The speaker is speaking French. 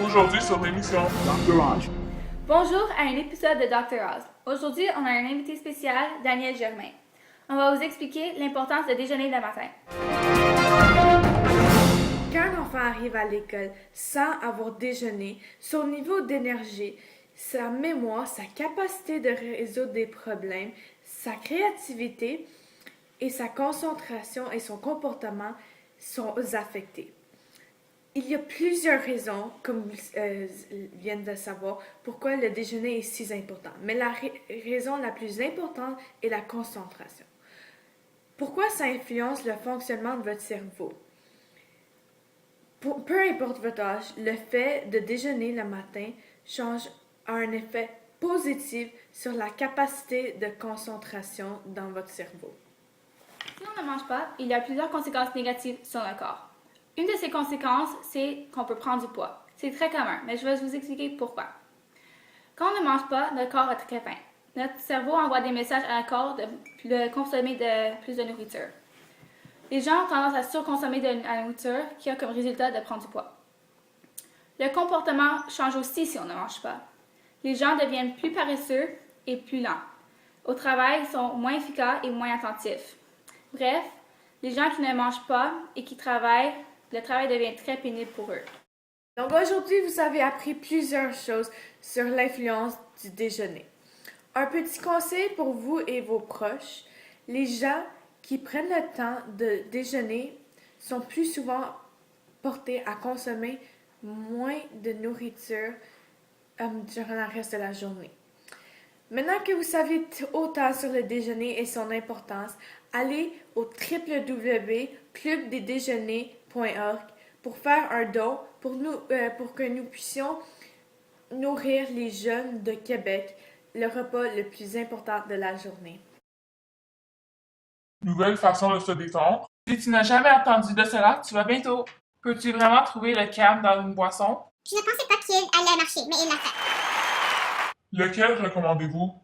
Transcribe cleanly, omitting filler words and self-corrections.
Aujourd'hui sur l'émission Dr. Oz. Bonjour à un épisode de Dr. Oz. Aujourd'hui, on a un invité spécial, Daniel Germain. On va vous expliquer l'importance de déjeuner le matin. Quand un enfant arrive à l'école sans avoir déjeuné, son niveau d'énergie, sa mémoire, sa capacité de résoudre des problèmes, sa créativité et sa concentration et son comportement sont affectés. Il y a plusieurs raisons, comme vous viennent de savoir, pourquoi le déjeuner est si important. Mais la raison la plus importante est la concentration. Pourquoi ça influence le fonctionnement de votre cerveau? Peu importe votre âge, le fait de déjeuner le matin a un effet positif sur la capacité de concentration dans votre cerveau. Si on ne mange pas, il y a plusieurs conséquences négatives sur le corps. Une de ces conséquences, c'est qu'on peut prendre du poids. C'est très commun, mais je vais vous expliquer pourquoi. Quand on ne mange pas, notre corps a très faim. Notre cerveau envoie des messages à notre corps de consommer plus de nourriture. Les gens ont tendance à surconsommer de la nourriture qui a comme résultat de prendre du poids. Le comportement change aussi si on ne mange pas. Les gens deviennent plus paresseux et plus lents. Au travail, ils sont moins efficaces et moins attentifs. Bref, les gens qui ne mangent pas et qui travaillent, le travail devient très pénible pour eux. Donc aujourd'hui, vous avez appris plusieurs choses sur l'influence du déjeuner. Un petit conseil pour vous et vos proches, les gens qui prennent le temps de déjeuner sont plus souvent portés à consommer moins de nourriture durant le reste de la journée. Maintenant que vous savez autant sur le déjeuner et son importance, allez au www.clubdesdéjeuners.org pour faire un don pour que nous puissions nourrir les jeunes de Québec, le repas le plus important de la journée. Nouvelle façon de se détendre. Si tu n'as jamais entendu de cela, tu vas bientôt. Peux-tu vraiment trouver le calme dans une boisson? Je ne pensais pas qu'il allait marcher, mais il l'a fait. Lequel recommandez-vous?